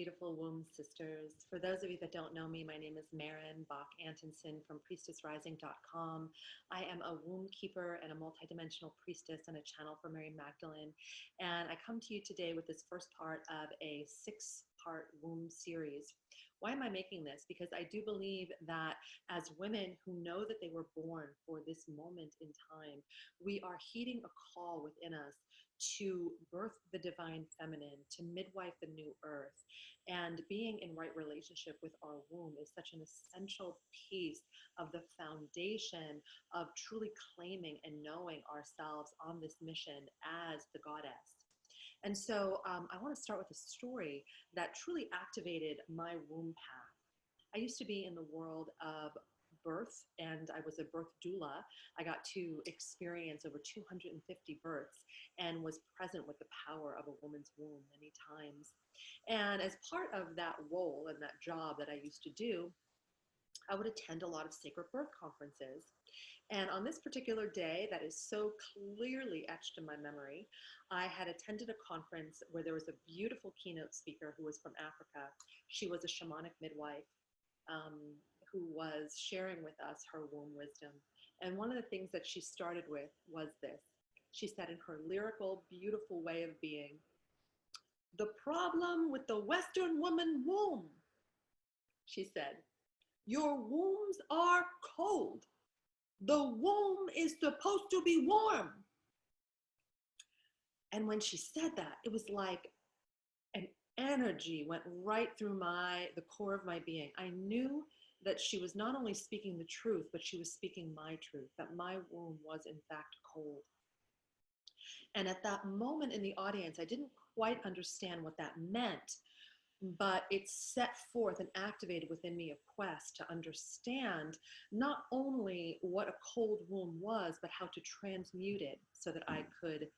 beautiful womb sisters. For those of you that don't know me, my name is Marin Bach-Antonson from priestessrising.com. I am a womb keeper and a multidimensional priestess and a channel for Mary Magdalene. And I come to you today with this first part of a 6-part womb series. Why am I making this? Because I do believe that as women who know that they were born for this moment in time, we are heeding a call within us to birth the divine feminine, to midwife the new earth. And being in right relationship with our womb is such an essential piece of the foundation of truly claiming and knowing ourselves on this mission as the goddess. And so I want to start with a story that truly activated my womb path. I used to be in the world of birth, and I was a birth doula. I got to experience over 250 births and was present with the power of a woman's womb many times. And as part of that role and that job that I used to do, I would attend a lot of sacred birth conferences. And on this particular day that is so clearly etched in my memory, I had attended a conference where there was a beautiful keynote speaker who was from Africa. She was a shamanic midwife who was sharing with us her womb wisdom. And one of the things that she started with was this. She said in her lyrical, beautiful way of being, "The problem with the Western woman womb," she said, "your wombs are cold. The womb is supposed to be warm." And when she said that, it was like an energy went right through the core of my being. I knew that she was not only speaking the truth, but she was speaking my truth, that my womb was in fact cold. And at that moment in the audience, I didn't quite understand what that meant, but it set forth and activated within me a quest to understand not only what a cold womb was, but how to transmute it so that I could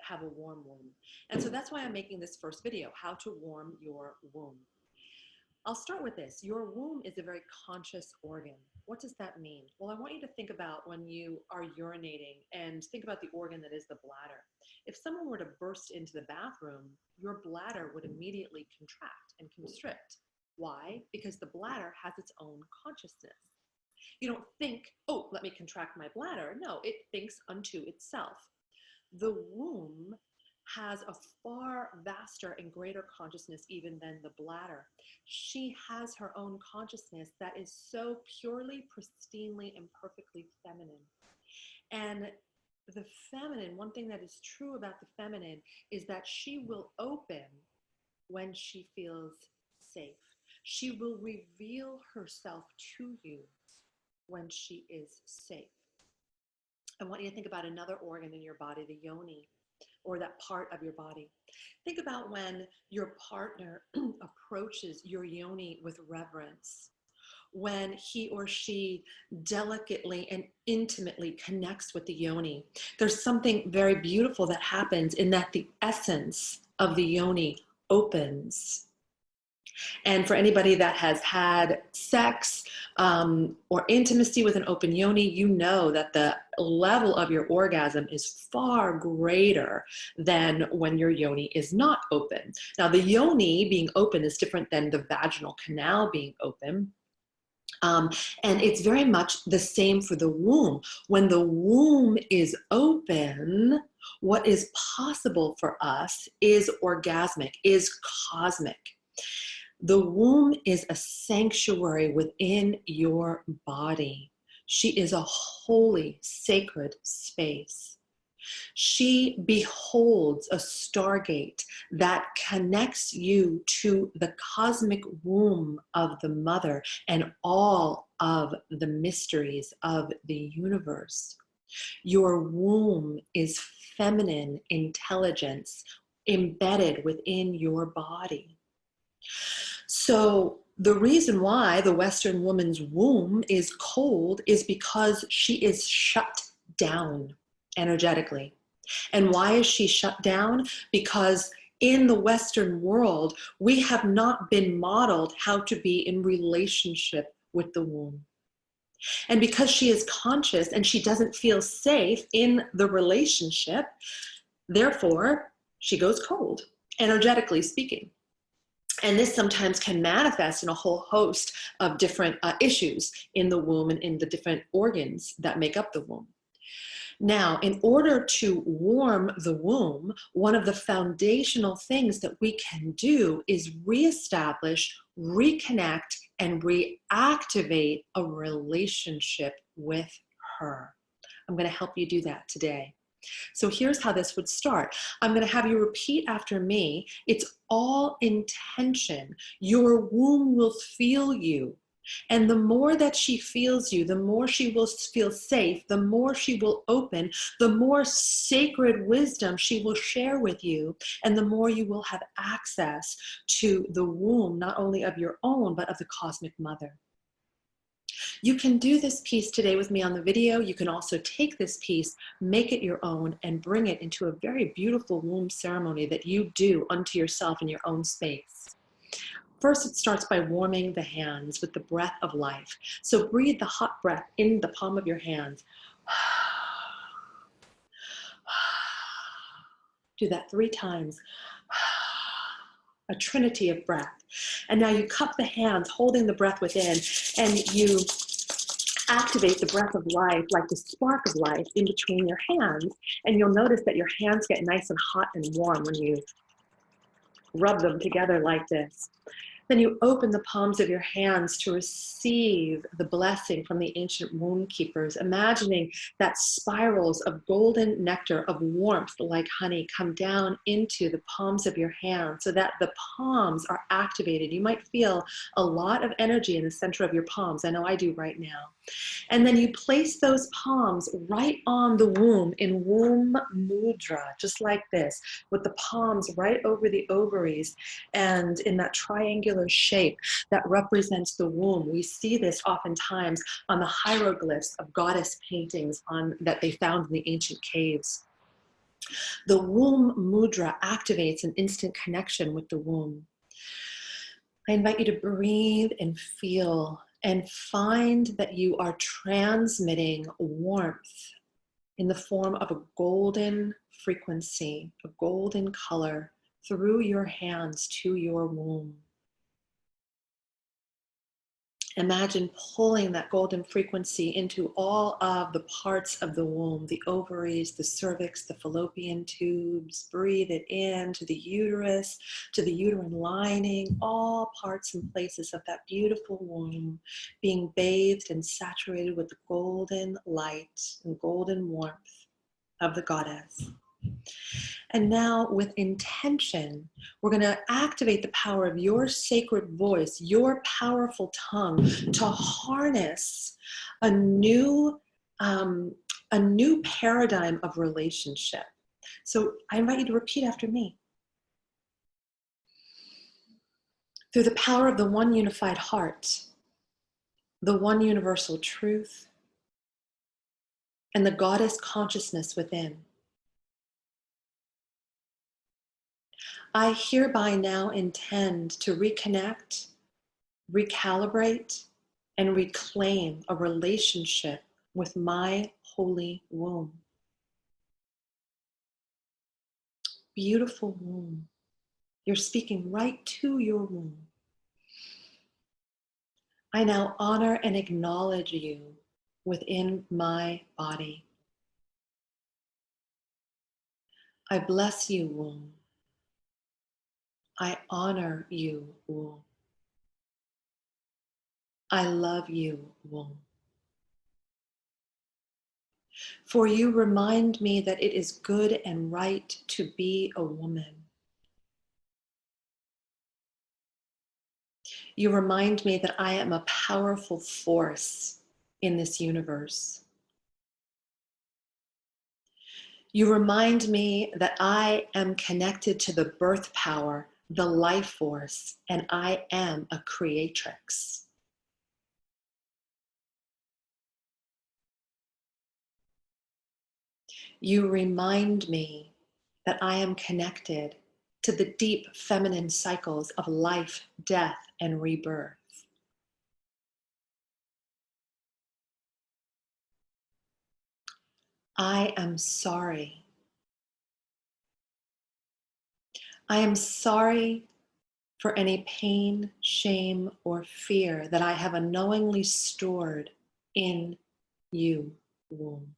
have a warm womb. And so that's why I'm making this first video, how to warm your womb. I'll start with this. Your womb is a very conscious organ. What does that mean? Well, I want you to think about when you are urinating and think about the organ that is the bladder. If someone were to burst into the bathroom, your bladder would immediately contract and constrict. Why? Because the bladder has its own consciousness. You don't think, oh, let me contract my bladder. No, it thinks unto itself. The womb has a far vaster and greater consciousness even than the bladder. She has her own consciousness that is so purely, pristinely, and perfectly feminine. And the feminine, one thing that is true about the feminine is that she will open when she feels safe. She will reveal herself to you when she is safe. I want you to think about another organ in your body, the yoni, or that part of your body. Think about when your partner approaches your yoni with reverence, when he or she delicately and intimately connects with the yoni. There's something very beautiful that happens in that the essence of the yoni opens. And for anybody that has had sex or intimacy with an open yoni, you know that the level of your orgasm is far greater than when your yoni is not open. Now, the yoni being open is different than the vaginal canal being open. And it's very much the same for the womb. When the womb is open, what is possible for us is orgasmic, is cosmic. The womb is a sanctuary within your body. She is a holy, sacred space. She beholds a stargate that connects you to the cosmic womb of the mother and all of the mysteries of the universe. Your womb is feminine intelligence embedded within your body. So the reason why the Western woman's womb is cold is because she is shut down energetically. And why is she shut down? Because in the Western world, we have not been modeled how to be in relationship with the womb. And because she is conscious and she doesn't feel safe in the relationship, therefore, she goes cold, energetically speaking. And this sometimes can manifest in a whole host of different issues in the womb and in the different organs that make up the womb. Now, in order to warm the womb, one of the foundational things that we can do is reestablish, reconnect, and reactivate a relationship with her. I'm going to help you do that today. So here's how this would start. I'm going to have you repeat after me. It's all intention. Your womb will feel you. And the more that she feels you, the more she will feel safe, the more she will open, the more sacred wisdom she will share with you, and the more you will have access to the womb, not only of your own, but of the cosmic mother. You can do this piece today with me on the video. You can also take this piece, make it your own, and bring it into a very beautiful womb ceremony that you do unto yourself in your own space. First, it starts by warming the hands with the breath of life. So breathe the hot breath in the palm of your hands. Do that 3 times. A trinity of breath. And now you cup the hands, holding the breath within, and you activate the breath of life, like the spark of life, in between your hands. And you'll notice that your hands get nice and hot and warm when you rub them together like this. Then you open the palms of your hands to receive the blessing from the ancient womb keepers, imagining that spirals of golden nectar of warmth like honey come down into the palms of your hands so that the palms are activated. You might feel a lot of energy in the center of your palms. I know I do right now. And then you place those palms right on the womb in womb mudra, just like this, with the palms right over the ovaries and in that triangular shape that represents the womb. We see this oftentimes on the hieroglyphs of goddess paintings that they found in the ancient caves. The womb mudra activates an instant connection with the womb. I invite you to breathe and feel and find that you are transmitting warmth in the form of a golden frequency, a golden color through your hands to your womb. Imagine pulling that golden frequency into all of the parts of the womb, the ovaries, the cervix, the fallopian tubes. Breathe it in to the uterus, to the uterine lining, all parts and places of that beautiful womb being bathed and saturated with the golden light and golden warmth of the goddess. And now, with intention, we're going to activate the power of your sacred voice, your powerful tongue, to harness a new paradigm of relationship. So I invite you to repeat after me. Through the power of the one unified heart, the one universal truth, and the goddess consciousness within, I hereby now intend to reconnect, recalibrate, and reclaim a relationship with my holy womb. Beautiful womb. You're speaking right to your womb. I now honor and acknowledge you within my body. I bless you, womb. I honor you, womb. I love you, womb. For you remind me that it is good and right to be a woman. You remind me that I am a powerful force in this universe. You remind me that I am connected to the birth power, the life force, and I am a creatrix. You remind me that I am connected to the deep feminine cycles of life, death, and rebirth. I am sorry. I am sorry for any pain, shame, or fear that I have unknowingly stored in you, womb.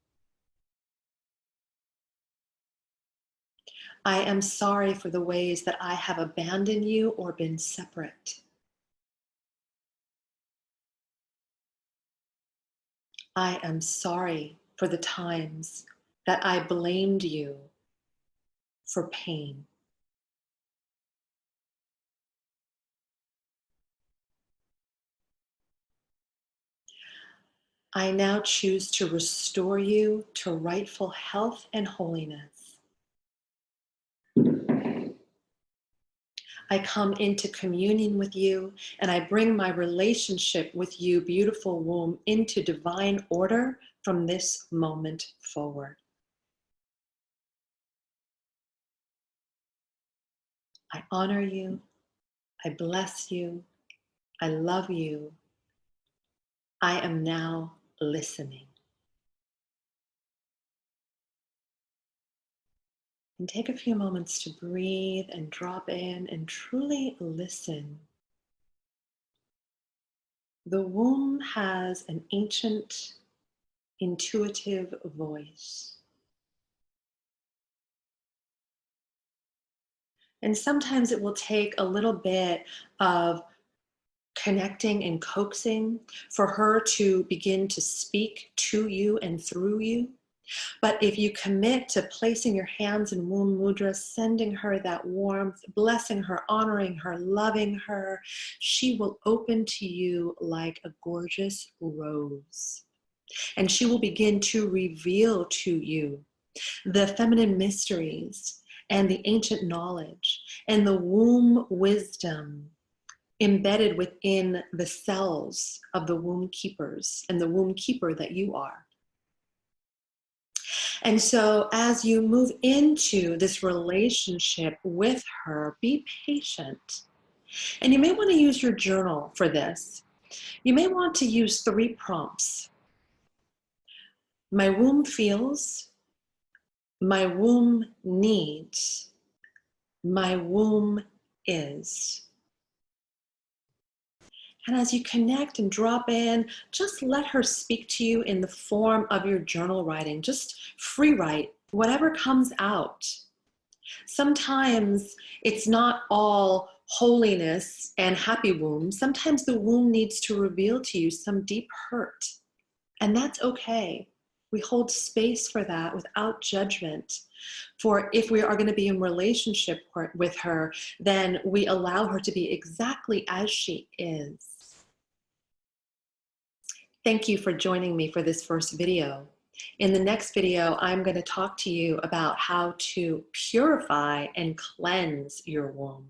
I am sorry for the ways that I have abandoned you or been separate. I am sorry for the times that I blamed you for pain. I now choose to restore you to rightful health and holiness. I come into communion with you, and I bring my relationship with you, beautiful womb, into divine order from this moment forward. I honor you. I bless you. I love you. I am now listening. And take a few moments to breathe and drop in and truly listen. The womb has an ancient, intuitive voice. And sometimes it will take a little bit of connecting and coaxing for her to begin to speak to you and through you. But if you commit to placing your hands in womb mudra, sending her that warmth, blessing her, honoring her, loving her, she will open to you like a gorgeous rose. And she will begin to reveal to you the feminine mysteries and the ancient knowledge and the womb wisdom embedded within the cells of the womb keepers and the womb keeper that you are. And so as you move into this relationship with her, be patient. And you may want to use your journal for this. You may want to use 3 prompts. My womb feels, my womb needs, my womb is. And as you connect and drop in, just let her speak to you in the form of your journal writing. Just free write whatever comes out. Sometimes it's not all holiness and happy womb. Sometimes the womb needs to reveal to you some deep hurt. And that's okay. We hold space for that without judgment. For if we are going to be in relationship with her, then we allow her to be exactly as she is. Thank you for joining me for this first video. In the next video, I'm going to talk to you about how to purify and cleanse your womb.